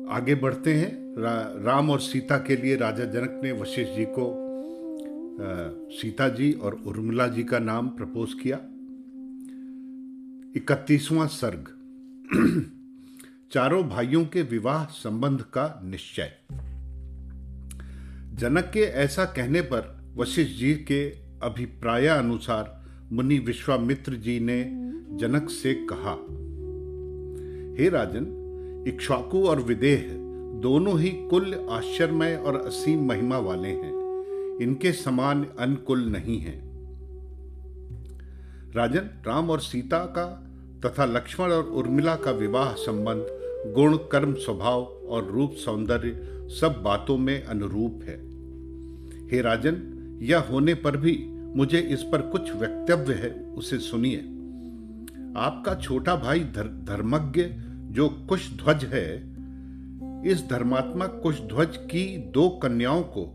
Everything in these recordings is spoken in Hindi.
आगे बढ़ते हैं। राम और सीता के लिए राजा जनक ने वशिष्ठ जी को सीता जी और उर्मिला जी का नाम प्रपोज किया। 31वां सर्ग। चारों भाइयों के विवाह संबंध का निश्चय। जनक के ऐसा कहने पर वशिष्ठ जी के अभिप्राय अनुसार मुनि विश्वामित्र जी ने जनक से कहा, हे राजन, इक्ष्वाकु और विदेह दोनों ही कुल आश्चर्यमय और असीम महिमा वाले हैं। इनके समान अन्य कुल नहीं है। राजन, राम और सीता का तथा लक्ष्मण और उर्मिला का विवाह संबंध गुण, कर्म, स्वभाव और रूप, सौंदर्य सब बातों में अनुरूप है। हे राजन, यह होने पर भी मुझे इस पर कुछ वक्तव्य है, उसे सुनिए। आपका छोटा भाई धर्मज्ञ जो कुशध्वज है, इस धर्मात्मक कुशध्वज की 2 कन्याओं को,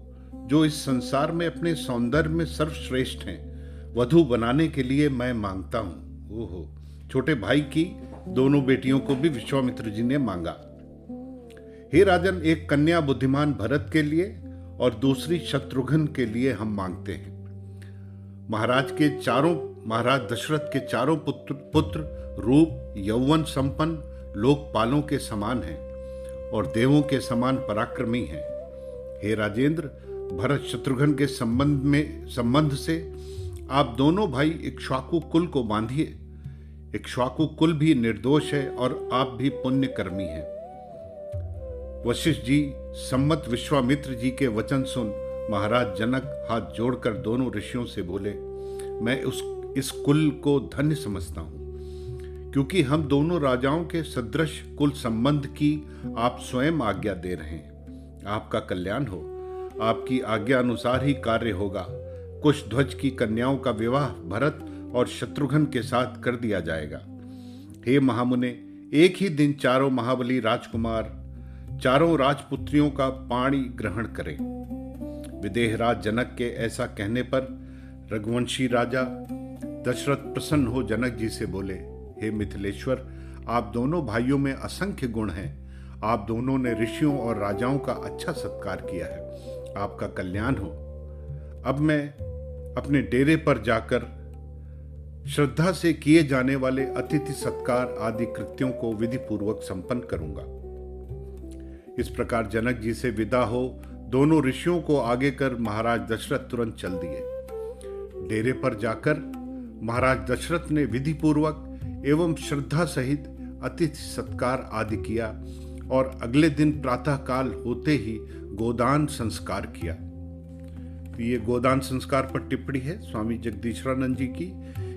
जो इस संसार में अपने सौंदर्य में सर्वश्रेष्ठ हैं, वधू बनाने के लिए मैं मांगता हूं। ओहो, छोटे भाई की दोनों बेटियों को भी विश्वामित्र जी ने मांगा। हे राजन, एक कन्या बुद्धिमान भरत के लिए और दूसरी शत्रुघ्न के लिए हम मांगते हैं। महाराज दशरथ के चारों पुत्र रूप, यौवन संपन्न, लोकपालों के समान हैं और देवों के समान पराक्रमी हैं। हे राजेंद्र, भरत शत्रुघ्न के संबंध से आप दोनों भाई इक्ष्वाकु कुल को बांधिए। इक्ष्वाकु कुल भी निर्दोष है और आप भी पुण्यकर्मी हैं। वशिष्ठ जी सम्मत विश्वामित्र जी के वचन सुन महाराज जनक हाथ जोड़कर दोनों ऋषियों से बोले, मैं इस कुल को धन्य समझता हूं, क्योंकि हम दोनों राजाओं के सदृश कुल संबंध की आप स्वयं आज्ञा दे रहे हैं। आपका कल्याण हो। आपकी आज्ञा अनुसार ही कार्य होगा। कुशध्वज की कन्याओं का विवाह भरत और शत्रुघ्न के साथ कर दिया जाएगा। हे महामुने, एक ही दिन चारों महाबली राजकुमार चारों राजपुत्रियों का पाणी ग्रहण करें। विदेहराज जनक के ऐसा कहने पर रघुवंशी राजा दशरथ प्रसन्न हो जनक जी से बोले, हे मिथिलेश्वर, आप दोनों भाइयों में असंख्य गुण हैं। आप दोनों ने ऋषियों और राजाओं का अच्छा सत्कार किया है। आपका कल्याण हो। अब मैं अपने डेरे पर जाकर श्रद्धा से किए जाने वाले अतिथि सत्कार आदि कृत्यों को विधि पूर्वक संपन्न करूंगा। इस प्रकार जनक जी से विदा हो दोनों ऋषियों को आगे कर महाराज दशरथ तुरंत चल दिए। डेरे पर जाकर महाराज दशरथ ने विधि पूर्वक एवं श्रद्धा सहित अतिथि सत्कार आदि किया और अगले दिन प्रातः काल होते ही गोदान संस्कार किया। ये गोदान संस्कार पर टिप्पणी है स्वामी जगदीश्वरानंद जी की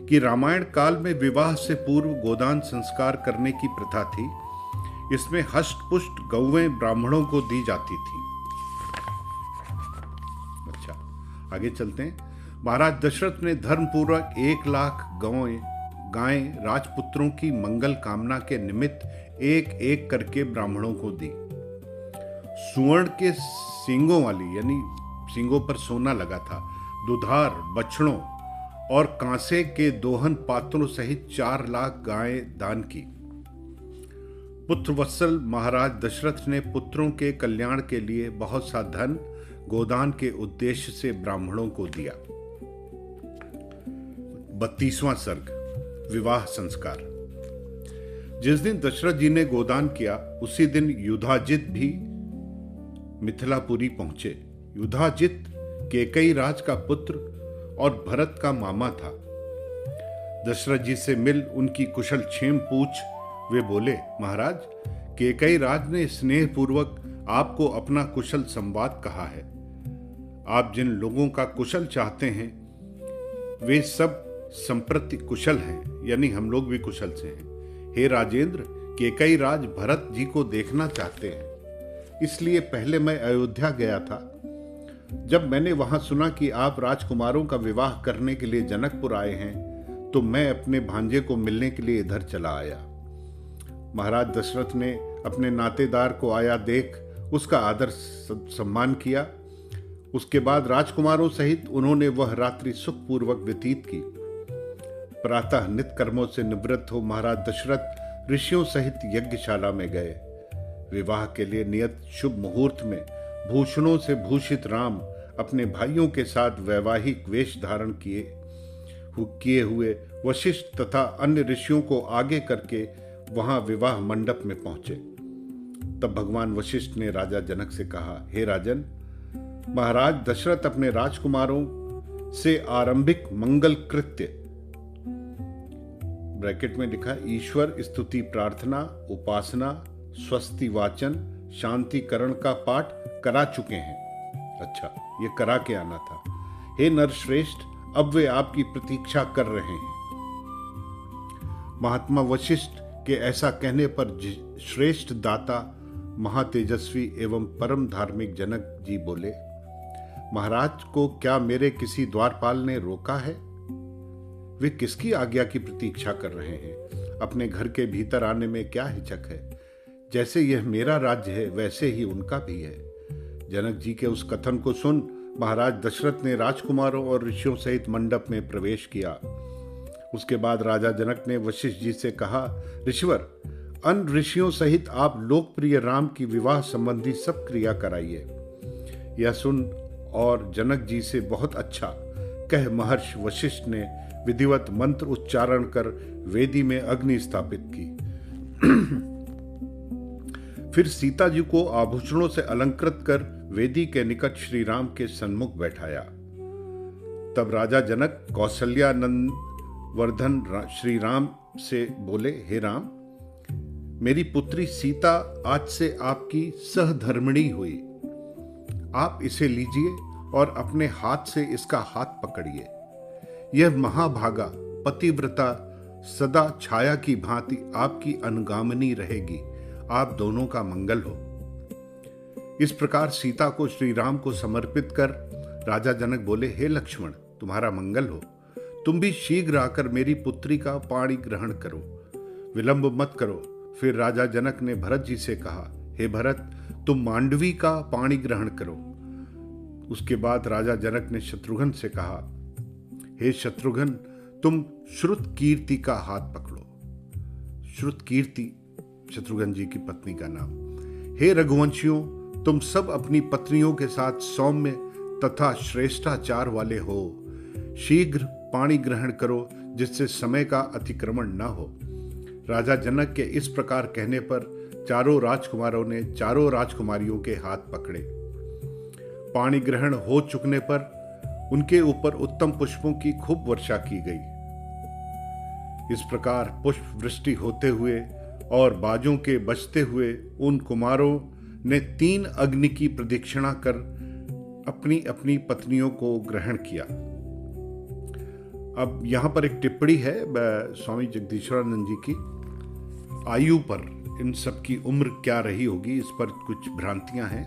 कि रामायण काल में विवाह से पूर्व गोदान संस्कार करने की प्रथा थी। इसमें हष्ट पुष्ट गौवें ब्राह्मणों को दी जाती थी। अच्छा, आगे चलते हैं। महाराज दशरथ ने धर्मपूर्वक 1 लाख गायें राजपुत्रों की मंगल कामना के निमित्त एक एक करके ब्राह्मणों को दी। सुवर्ण के सींगों वाली, यानी सींगों पर सोना लगा था, दुधार बछड़ों और कांसे के दोहन पात्रों सहित 4 लाख गायें दान की। पुत्रवत्सल महाराज दशरथ ने पुत्रों के कल्याण के लिए बहुत सा धन गोदान के उद्देश्य से ब्राह्मणों को दिया। 32वां सर्ग। विवाह संस्कार। जिस दिन दशरथ जी ने गोदान किया, उसी दिन युधाजित भी मिथिलापुरी पहुंचे। युधाजित केकई राज का पुत्र और भरत का मामा था। दशरथ जी से मिल उनकी कुशल क्षेम पूछ वे बोले, महाराज, केकई राज ने स्नेह पूर्वक आपको अपना कुशल संवाद कहा है। आप जिन लोगों का कुशल चाहते हैं वे सब संप्रति कुशल हैं, यानी हम लोग भी कुशल से हैं। हे राजेंद्र, केकई राज भरत जी को देखना चाहते हैं। इसलिए पहले मैं अयोध्या गया था। जब मैंने वहां सुना कि आप राजकुमारों का विवाह करने के लिए जनकपुर आए हैं, तो मैं अपने भांजे को मिलने के लिए इधर चला आया। महाराज दशरथ ने अपने नातेदार को आया देख उसका आदर सम्मान किया। उसके बाद राजकुमारों सहित उन्होंने वह रात्रि सुखपूर्वक व्यतीत की। प्रातः नित्य कर्मों से निवृत्त हो महाराज दशरथ ऋषियों सहित यज्ञशाला में गए। विवाह के लिए नियत शुभ मुहूर्त में भूषणों से भूषित राम अपने भाइयों के साथ वैवाहिक वेश धारण किए हुए वशिष्ठ तथा अन्य ऋषियों को आगे करके वहां विवाह मंडप में पहुंचे। तब भगवान वशिष्ठ ने राजा जनक से कहा, हे राजन, महाराज दशरथ अपने राजकुमारों से आरंभिक मंगल कृत्य ब्रैकेट में लिखा ईश्वर स्तुति प्रार्थना उपासना स्वस्ति वाचन शांतिकरण का पाठ करा चुके हैं। अच्छा, ये करा के आना था। हे नरश्रेष्ठ, अब वे आपकी प्रतीक्षा कर रहे हैं। महात्मा वशिष्ठ के ऐसा कहने पर श्रेष्ठ दाता महातेजस्वी एवं परम धार्मिक जनक जी बोले, महाराज को क्या मेरे किसी द्वारपाल ने रोका है? वे किसकी आज्ञा की प्रतीक्षा कर रहे हैं? अपने घर के भीतर आने में क्या हिचक है? जैसे यह मेरा राज्य है वैसे ही उनका भी है। जनक जी के उस कथन को सुन महाराज दशरथ ने राजकुमारों और ऋषियों सहित मंडप में प्रवेश किया। उसके बाद राजा जनक ने वशिष्ठ जी से कहा, ऋषिवर, अन्य ऋषियों सहित आप लोकप्रिय राम की विवाह संबंधी सब क्रिया कराइए। यह सुन और जनक जी से बहुत अच्छा कह महर्ष वशिष्ठ ने विधिवत मंत्र उच्चारण कर वेदी में अग्नि स्थापित की। फिर सीता जी को आभूषणों से अलंकृत कर वेदी के निकट श्री राम के सन्मुख बैठाया। तब राजा जनक कौशल्यानंदवर्धन श्री राम से बोले, हे राम, मेरी पुत्री सीता आज से आपकी सहधर्मिणी हुई। आप इसे लीजिए और अपने हाथ से इसका हाथ पकड़िए। यह महाभागा पतिव्रता सदा छाया की भांति आपकी अनुगामिनी रहेगी। आप दोनों का मंगल हो। इस प्रकार सीता को श्री राम को समर्पित कर राजा जनक बोले, हे लक्ष्मण, तुम्हारा मंगल हो। तुम भी शीघ्र आकर मेरी पुत्री का पाणी ग्रहण करो, विलंब मत करो। फिर राजा जनक ने भरत जी से कहा, हे भरत, तुम मांडवी का पाणी ग्रहण करो। उसके बाद राजा जनक ने शत्रुघ्न से कहा, हे शत्रुघ्न, तुम श्रुत कीर्ति का हाथ पकड़ो। श्रुत कीर्ति शत्रुघ्न जी की पत्नी का नाम। हे रघुवंशियों, तुम सब अपनी पत्नियों के साथ सौम्य तथा श्रेष्ठाचार वाले हो। शीघ्र पाणी ग्रहण करो, जिससे समय का अतिक्रमण न हो। राजा जनक के इस प्रकार कहने पर चारों राजकुमारों ने चारों राजकुमारियों के हाथ पकड़े। पाणी ग्रहण हो चुकने पर उनके ऊपर उत्तम पुष्पों की खूब वर्षा की गई। इस प्रकार पुष्प वृष्टि होते हुए और बाजों के बजते हुए उन कुमारों ने 3 अग्नि की प्रदक्षिणा कर अपनी अपनी पत्नियों को ग्रहण किया। अब यहां पर एक टिप्पणी है स्वामी जगदीश्वरानंद जी की। आयु पर इन सब की उम्र क्या रही होगी, इस पर कुछ भ्रांतियां हैं।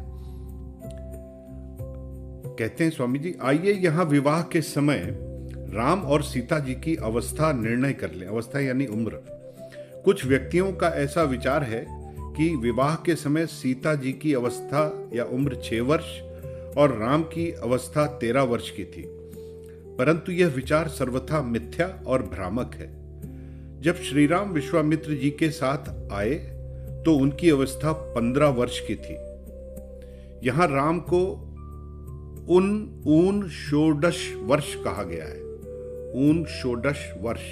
कहते हैं स्वामी जी, आइए यहां विवाह के समय राम और सीता जी की अवस्था निर्णय कर लें। अवस्था यानी उम्र। कुछ व्यक्तियों का ऐसा विचार है कि विवाह के समय सीता जी की अवस्था या उम्र 6 वर्ष और राम की अवस्था 13 वर्ष की थी, परंतु यह विचार सर्वथा मिथ्या और भ्रामक है। जब श्री राम विश्वामित्र जी के साथ आए तो उनकी अवस्था 15 वर्ष की थी। यहां राम को ऊन षोडश वर्ष कहा गया है। ऊन षोडश वर्ष।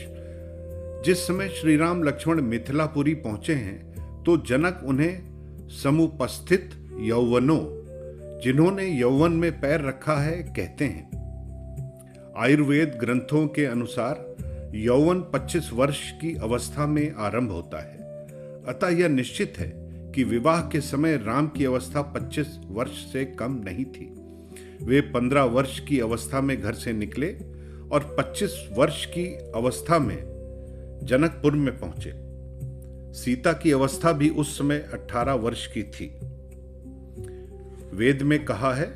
जिस समय श्री राम लक्ष्मण मिथिलापुरी पहुंचे हैं तो जनक उन्हें समुपस्थित यौवनों, जिन्होंने यौवन में पैर रखा है, कहते हैं। आयुर्वेद ग्रंथों के अनुसार यौवन 25 वर्ष की अवस्था में आरंभ होता है। अतः यह निश्चित है कि विवाह के समय राम की अवस्था 25 वर्ष से कम नहीं थी। वे 15 वर्ष की अवस्था में घर से निकले और 25 वर्ष की अवस्था में जनकपुर में पहुंचे। सीता की अवस्था भी उस समय 18 वर्ष की थी। वेद में कहा है,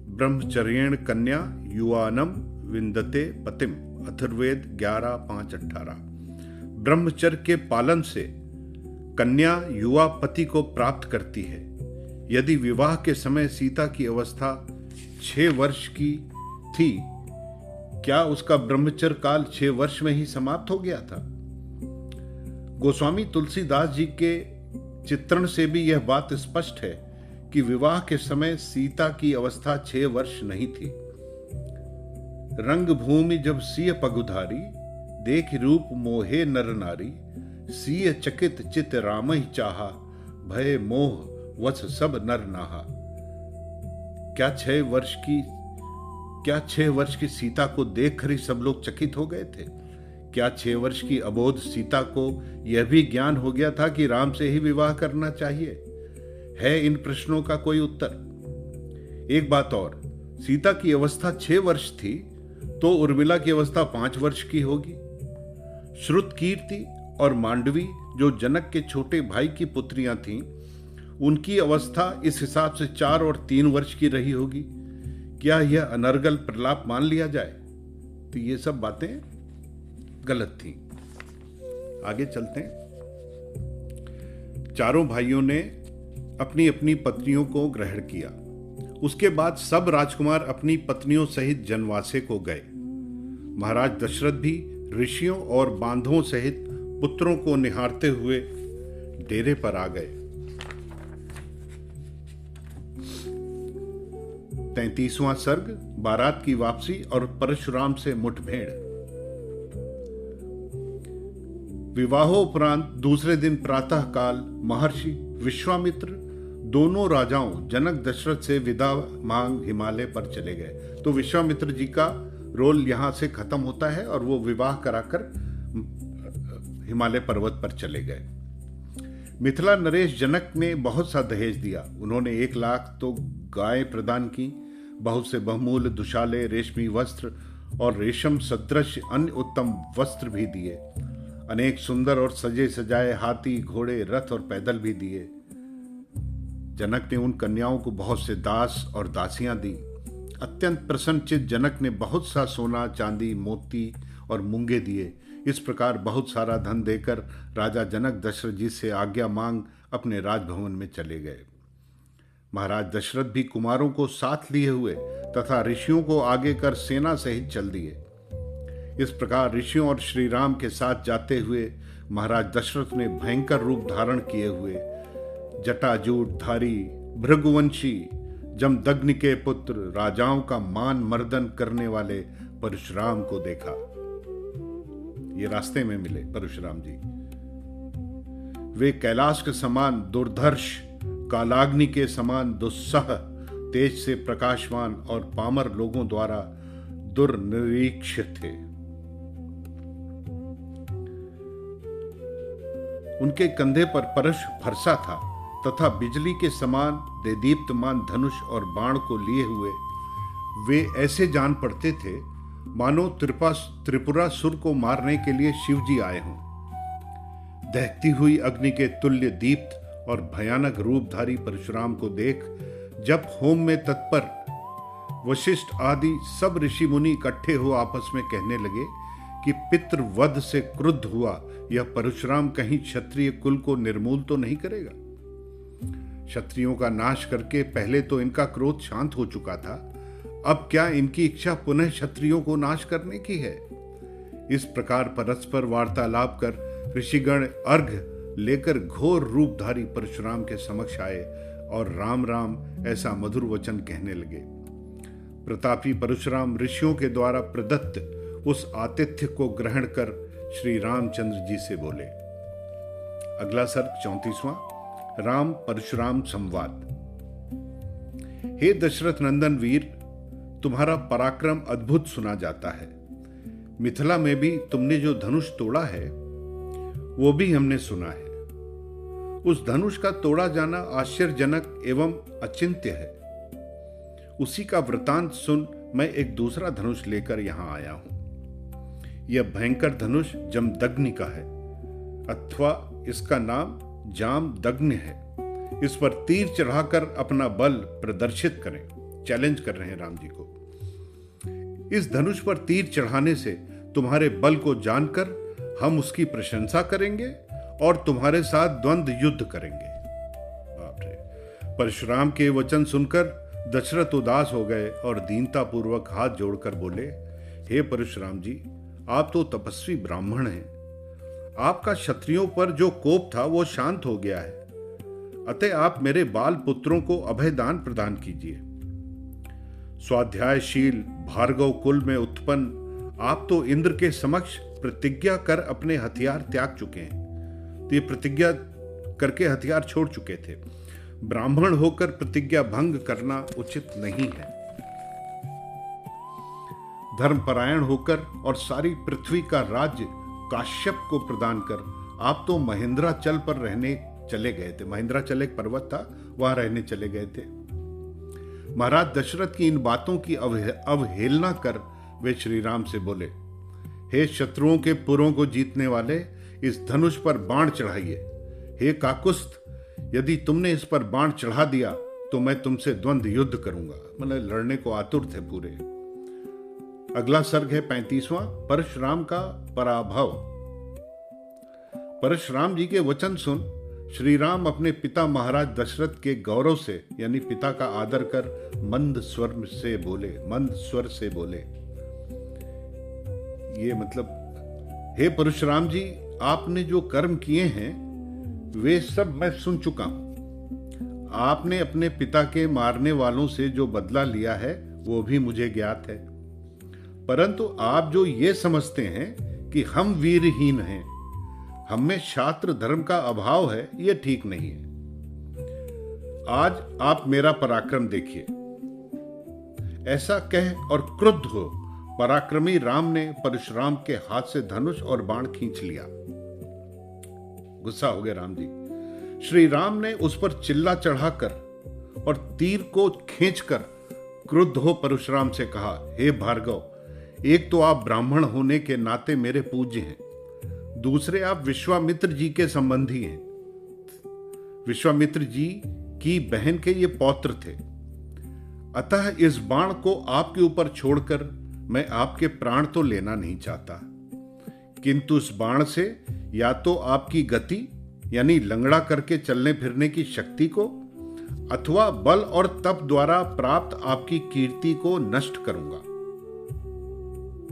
ब्रह्मचर्येण कन्या युवानम विंदते पतिम। अथर्ववेद 11:5-18। ब्रह्मचर्य के पालन से कन्या युवा पति को प्राप्त करती है। यदि विवाह के समय सीता की अवस्था 6 वर्ष की थी, क्या उसका ब्रह्मचर्य काल 6 वर्ष में ही समाप्त हो गया था? गोस्वामी तुलसीदास जी के चित्रण से भी यह बात स्पष्ट है कि विवाह के समय सीता की अवस्था 6 वर्ष नहीं थी। रंगभूमि जब सिय पगुधारी, देख रूप मोहे नर नारी, सिय चकित चित राम ही चाहा, भय मोह वस सब नर नाहा। क्या 6 वर्ष की सीता को देखकर ही सब लोग चकित हो गए थे? क्या 6 वर्ष की अबोध सीता को यह भी ज्ञान हो गया था कि राम से ही विवाह करना चाहिए? है इन प्रश्नों का कोई उत्तर? एक बात और, सीता की अवस्था 6 वर्ष थी तो उर्मिला की अवस्था 5 वर्ष की होगी। श्रुतकीर्ति और मांडवी जो जनक के छोटे भाई की पुत्रियां थीं, उनकी अवस्था इस हिसाब से 4 और 3 वर्ष की रही होगी। क्या यह अनर्गल प्रलाप मान लिया जाए? तो ये सब बातें गलत थीं। आगे चलते हैं। चारों भाइयों ने अपनी अपनी पत्नियों को ग्रहण किया। उसके बाद सब राजकुमार अपनी पत्नियों सहित जनवासे को गए। महाराज दशरथ भी ऋषियों और बांधवों सहित पुत्रों को निहारते हुए डेरे पर आ गए। 33वां सर्ग, बारात की वापसी और परशुराम से मुठभेड़। विवाहोपरांत दूसरे दिन प्रातः काल महर्षि विश्वामित्र दोनों राजाओं जनक दशरथ से विदा मांग हिमालय पर चले गए। तो विश्वामित्र जी का रोल यहां से खत्म होता है और वो विवाह कराकर हिमालय पर्वत पर चले गए। मिथिला नरेश जनक ने बहुत सा दहेज दिया। उन्होंने 1 लाख तो गाय प्रदान की, बहुत से बहुमूल्य दुशाले, रेशमी वस्त्र और रेशम सदृश अन्य उत्तम वस्त्र भी दिए। अनेक सुंदर और सजे सजाए हाथी, घोड़े, रथ और पैदल भी दिए। जनक ने उन कन्याओं को बहुत से दास और दासियां दी। अत्यंत प्रसन्नचित्त जनक ने बहुत सा सोना, चांदी, मोती और मूंगे दिए। इस प्रकार बहुत सारा धन देकर राजा जनक दशरथ जी से आज्ञा मांग अपने राजभवन में चले गए। महाराज दशरथ भी कुमारों को साथ लिए हुए तथा ऋषियों को आगे कर सेना सहित चल दिए। इस प्रकार ऋषियों और श्री राम के साथ जाते हुए महाराज दशरथ ने भयंकर रूप धारण किए हुए जटाजूटधारी भृगुवंशी जमदग्नि के पुत्र राजाओं का मान मर्दन करने वाले परशुराम को देखा। ये रास्ते में मिले परशुराम जी। वे कैलाश के समान दुर्धर्ष, कालाग्नि के समान दुस्सह, तेज से प्रकाशमान और पामर लोगों द्वारा दुर्निरीक्ष थे। उनके कंधे पर परश फरसा था तथा बिजली के समान देदीप्तमान धनुष और बाण को लिए हुए वे ऐसे जान पड़ते थे मानो त्रिपुरासुर को मारने के लिए शिव जी आए हों। दहकती हुई अग्नि के तुल्य दीप्त और भयानक रूपधारी परशुराम को देख जब होम में तत्पर वशिष्ठ आदि सब ऋषि मुनि इकट्ठे हो आपस में कहने लगे कि पितृवध से क्रुद्ध हुआ यह परशुराम कहीं क्षत्रिय कुल को निर्मूल तो नहीं करेगा। क्षत्रियों का नाश करके पहले तो इनका क्रोध शांत हो चुका था, अब क्या इनकी इच्छा पुनः क्षत्रियों को नाश करने की है? इस प्रकार परस्पर वार्तालाप कर ऋषिगण अर्घ्य लेकर घोर रूपधारी परशुराम के समक्ष आए और राम राम ऐसा मधुर वचन कहने लगे। प्रतापी परशुराम ऋषियों के द्वारा प्रदत्त उस आतिथ्य को ग्रहण कर श्री रामचंद्र जी से बोले। अगला सर्ग 34वां, राम परशुराम संवाद। हे दशरथ नंदन वीर, तुम्हारा पराक्रम अद्भुत सुना जाता है। मिथिला में भी तुमने जो धनुष तोड़ा है वो भी हमने सुना है। उस धनुष का तोड़ा जाना आश्चर्यजनक एवं अचिंत्य है। उसी का वृतांत सुन मैं एक दूसरा धनुष लेकर यहां आया हूं। यह भयंकर धनुष जमदग्नि का है, अथवा इसका नाम जामदग्नि है। इस पर तीर चढ़ाकर अपना बल प्रदर्शित करें। चैलेंज कर रहे हैं राम जी को। इस धनुष पर तीर चढ़ाने से तुम्हारे बल को जानकर हम उसकी प्रशंसा करेंगे और तुम्हारे साथ द्वंद्व युद्ध करेंगे। बाप रे! परशुराम के वचन सुनकर दशरथ उदास हो गए और दीनतापूर्वक हाथ जोड़कर बोले, हे परशुराम जी, आप तो तपस्वी ब्राह्मण हैं। आपका क्षत्रियों पर जो कोप था वो शांत हो गया है। अतः आप मेरे बाल पुत्रों को अभयदान प्रदान कीजिए। स्वाध्यायशील भार्गव कुल में उत्पन्न आप तो इंद्र के समक्ष प्रतिज्ञा कर अपने हथियार त्याग चुके हैं। तो ये प्रतिज्ञा करके हथियार छोड़ चुके थे। ब्राह्मण होकर प्रतिज्ञा भंग करना उचित नहीं है। धर्मपरायण होकर और सारी पृथ्वी का राज्य काश्यप को प्रदान कर आप तो महेंद्राचल पर रहने चले गए थे। महेंद्राचल एक पर्वत था, वहां रहने चले गए थे। महाराज दशरथ की इन बातों की अवहेलना कर वे श्री राम से बोले, हे शत्रुओं के पुरों को जीतने वाले, इस धनुष पर बाण चढ़ाइए। हे काकुस्थ, यदि तुमने इस पर बाण चढ़ा दिया तो मैं तुमसे द्वंद्व युद्ध करूंगा। मतलब लड़ने को आतुर थे पूरे। अगला सर्ग है 35वां, परशुराम का पराभव। परशुराम जी के वचन सुन श्री राम अपने पिता महाराज दशरथ के गौरव से यानी पिता का आदर कर मंद स्वर से बोले। ये मतलब, हे परशुराम जी, आपने जो कर्म किए हैं वे सब मैं सुन चुका हूं। आपने अपने पिता के मारने वालों से जो बदला लिया है वो भी मुझे ज्ञात है। परंतु आप जो ये समझते हैं कि हम वीरहीन हैं, हम में शास्त्र धर्म का अभाव है, यह ठीक नहीं है। आज आप मेरा पराक्रम देखिए। ऐसा कह और क्रुद्ध हो पराक्रमी राम ने परशुराम के हाथ से धनुष और बाण खींच लिया। गुस्सा हो गए राम जी। श्री राम ने उस पर चिल्ला चढ़ाकर और तीर को खींचकर क्रुद्ध हो परशुराम से कहा, हे भार्गव, एक तो आप ब्राह्मण होने के नाते मेरे पूज्य हैं, दूसरे आप विश्वामित्र जी के संबंधी हैं। विश्वामित्र जी की बहन के ये पौत्र थे। अतः इस बाण को आपके ऊपर छोड़कर मैं आपके प्राण तो लेना नहीं चाहता, किंतु इस बाण से या तो आपकी गति यानी लंगड़ा करके चलने फिरने की शक्ति को अथवा बल और तप द्वारा प्राप्त आपकी कीर्ति को नष्ट करूंगा।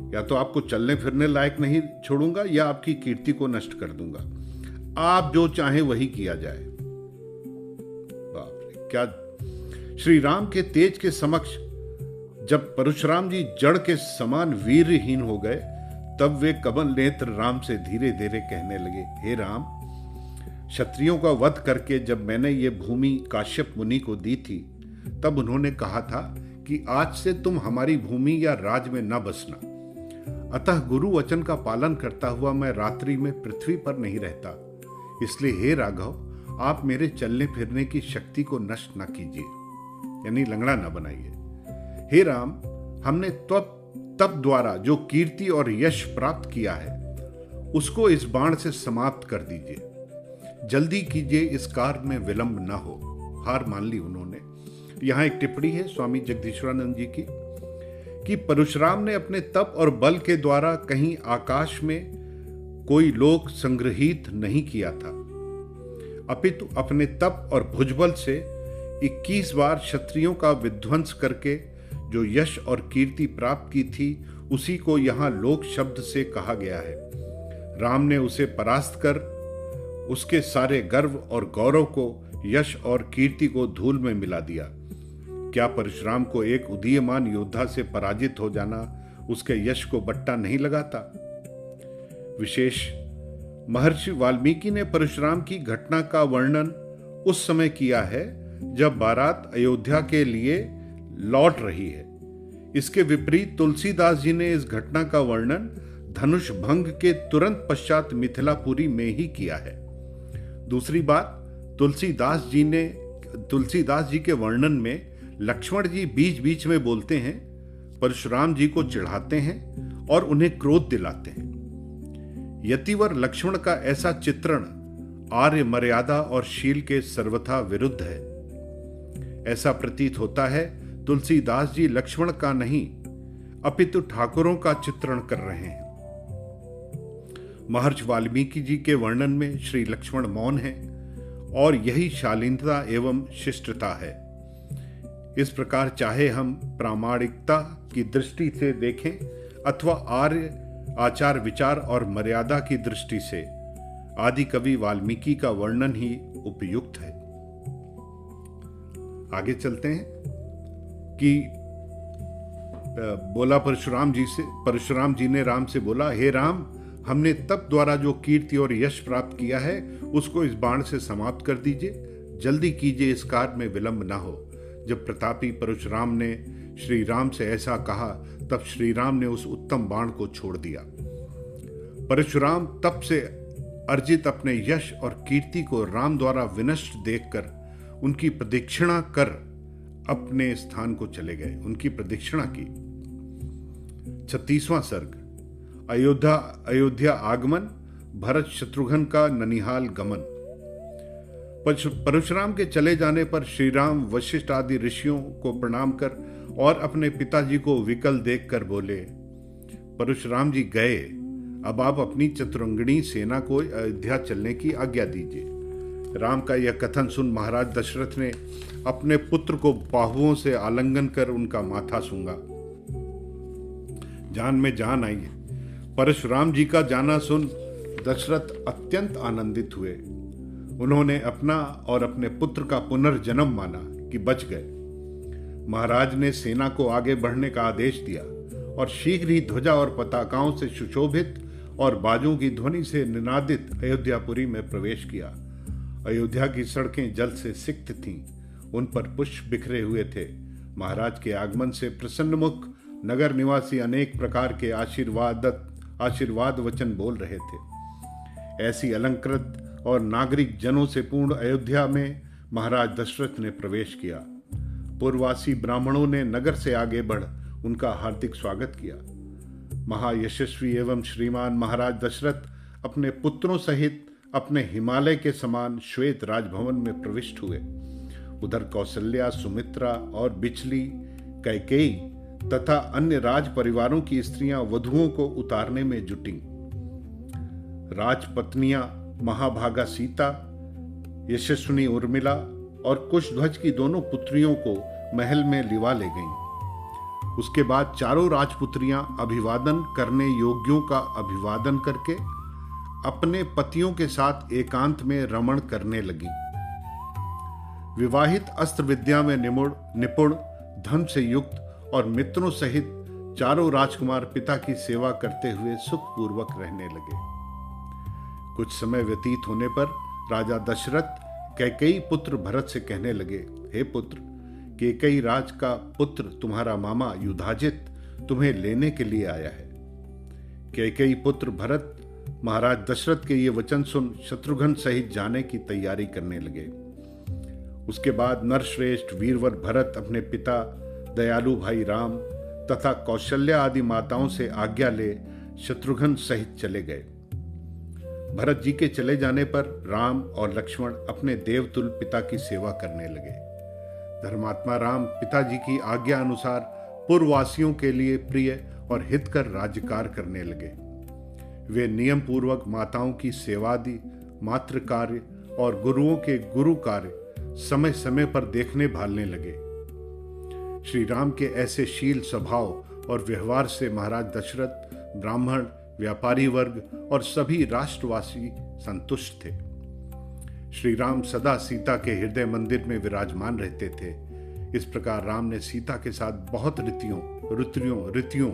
या तो आपको चलने फिरने लायक नहीं छोड़ूंगा या आपकी कीर्ति को नष्ट कर दूंगा। आप जो चाहे वही किया जाए। बाप रे, क्या! श्री राम के तेज के समक्ष जब परशुराम जी जड़ के समान वीरहीन हो गए, तब वे कमल नेत्र राम से धीरे धीरे कहने लगे, हे राम, क्षत्रियों का वध करके जब मैंने ये भूमि काश्यप मुनि को दी थी, तब उन्होंने कहा था कि आज से तुम हमारी भूमि या राज में न बसना। अतः गुरु वचन का पालन करता हुआ मैं रात्रि में पृथ्वी पर नहीं रहता। इसलिए हे राघव, आप मेरे चलने फिरने की शक्ति को नष्ट न कीजिए, यानी लंगड़ा न बनाइए। हे राम, हमने तप द्वारा जो कीर्ति और यश प्राप्त किया है उसको इस बाण से समाप्त कर दीजिए। जल्दी कीजिए, इस कार्य में विलंब न हो। हार मान ली उन्होंने। यहां एक टिप्पणी है स्वामी जगदीश्वरानंद जी की कि परशुराम ने अपने तप और बल के द्वारा कहीं आकाश में कोई लोक संग्रहित नहीं किया था, अपितु अपने तप और भुजबल से 21 बार क्षत्रियों का विध्वंस करके जो यश और कीर्ति प्राप्त की थी, उसी को यहाँ लोक शब्द से कहा गया है। राम ने उसे परास्त कर उसके सारे गर्व और गौरव को, यश और कीर्ति को धूल में मिला दिया। क्या परशुराम को एक उदीयमान योद्धा से पराजित हो जाना उसके यश को बट्टा नहीं लगाता? विशेष महर्षि वाल्मीकि ने परशुराम की घटना का वर्णन उस समय किया है जब बारात अयोध्या के लिए लौट रही है। इसके विपरीत तुलसीदास जी ने इस घटना का वर्णन धनुष भंग के तुरंत पश्चात मिथिलापुरी में ही किया है। दूसरी बात, तुलसीदास जी के वर्णन में लक्ष्मण जी बीच बीच में बोलते हैं, परशुराम जी को चिढ़ाते हैं और उन्हें क्रोध दिलाते हैं। यतिवर लक्ष्मण का ऐसा चित्रण आर्य मर्यादा और शील के सर्वथा विरुद्ध है। ऐसा प्रतीत होता है तुलसीदास जी लक्ष्मण का नहीं अपितु ठाकुरों का चित्रण कर रहे हैं। महर्षि वाल्मीकि जी के वर्णन में श्री लक्ष्मण मौन है और यही शालीनता एवं शिष्टता है। इस प्रकार चाहे हम प्रामाणिकता की दृष्टि से देखें अथवा आर्य आचार विचार और मर्यादा की दृष्टि से, आदि कवि वाल्मीकि का वर्णन ही उपयुक्त है। आगे चलते हैं कि बोला परशुराम जी ने राम से बोला, हे राम, हमने तप द्वारा जो कीर्ति और यश प्राप्त किया है उसको इस बाण से समाप्त कर दीजिए। जल्दी कीजिए, इस कार्य में विलंब ना हो। जब प्रतापी परशुराम ने श्री राम से ऐसा कहा तब श्री राम ने उस उत्तम बाण को छोड़ दिया। परशुराम तप से अर्जित अपने यश और कीर्ति को राम द्वारा विनष्ट देखकर उनकी प्रदक्षिणा कर अपने स्थान को चले गए। उनकी प्रदक्षिणा की। 36वां सर्ग। अयोध्या आगमन, भरत शत्रुघ्न का ननिहाल गमन। परशुराम के चले जाने पर श्री राम वशिष्ठ आदि ऋषियों को प्रणाम कर और अपने पिताजी को विकल देखकर बोले, परशुराम जी गए, अब आप अपनी चतुरंगिणी सेना को अयोध्या चलने की आज्ञा दीजिए। राम का यह कथन सुन महाराज दशरथ ने अपने पुत्र को बाहुओं से आलिंगन कर उनका माथा सूंघा। जान में जान आई। परशुराम जी का जाना सुन दशरथ अत्यंत आनंदित हुए। उन्होंने अपना और अपने पुत्र का पुनर्जन्म माना कि बच गए। महाराज ने सेना को आगे बढ़ने का आदेश दिया और शीघ्र ही ध्वजा और पताकाओं से सुशोभित और बाजों की ध्वनि से निनादित अयोध्यापुरी में प्रवेश किया। अयोध्या की सड़कें जल से सिक्त थीं, उन पर पुष्प बिखरे हुए थे। महाराज के आगमन से प्रसन्नमुख नगर निवासी अनेक प्रकार के आशीर्वाद वचन बोल रहे थे। ऐसी अलंकृत और नागरिक जनों से पूर्ण अयोध्या में महाराज दशरथ ने प्रवेश किया। पूर्ववासी ब्राह्मणों ने नगर से आगे बढ़ उनका हार्दिक स्वागत किया। महायशस्वी एवं श्रीमान महाराज दशरथ अपने पुत्रों सहित अपने हिमालय के समान श्वेत राजभवन में प्रविष्ट हुए। उधर कौशल्या, सुमित्रा और बिचली, कैकेयी तथा अन्य राज परिवारों की स्त्रियां वधुओं को उतारने में जुटी। राजपत्नियां महाभागा सीता, यशस्विनी उर्मिला और कुशध्वज की दोनों पुत्रियों को महल में लिवा ले गईं। उसके बाद चारों राजपुत्रियां अभिवादन करने योग्यों का अभिवादन करके अपने पतियों के साथ एकांत में रमण करने लगीं। विवाहित अस्त्र विद्या में निपुण, धन से युक्त और मित्रों सहित चारों राजकुमार पिता की सेवा करते हुए सुखपूर्वक रहने लगे। कुछ समय व्यतीत होने पर राजा दशरथ कैकेयी पुत्र भरत से कहने लगे, हे पुत्र, कैकेयी राज का पुत्र तुम्हारा मामा युधाजित तुम्हें लेने के लिए आया है। कैकेयी पुत्र भरत महाराज दशरथ के ये वचन सुन शत्रुघ्न सहित जाने की तैयारी करने लगे। उसके बाद नरश्रेष्ठ वीरवर भरत अपने पिता दयालु भाई राम तथा कौशल्या आदि माताओं से आज्ञा ले शत्रुघ्न सहित चले गए। भरत जी के चले जाने पर राम और लक्ष्मण अपने देवतुल्य पिता की सेवा करने लगे। धर्मात्मा राम पिताजी की आज्ञा अनुसार पूर्ववासियों के लिए प्रिय और हितकर राज्यकार करने लगे। वे नियम पूर्वक माताओं की सेवादि, मातृ कार्य और गुरुओं के गुरु कार्य समय समय पर देखने भालने लगे। श्री राम के ऐसे शील, स्वभाव और व्यवहार से महाराज दशरथ, ब्राह्मण, व्यापारी वर्ग और सभी राष्ट्रवासी संतुष्ट थे। श्री राम सदा सीता के हृदय मंदिर में विराजमान रहते थे। इस प्रकार राम ने सीता के साथ बहुत ऋतुओं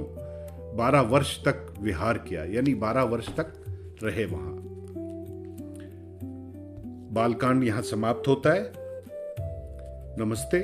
12 वर्ष तक विहार किया, यानी 12 वर्ष तक रहे वहां। बालकांड यहां समाप्त होता है। नमस्ते।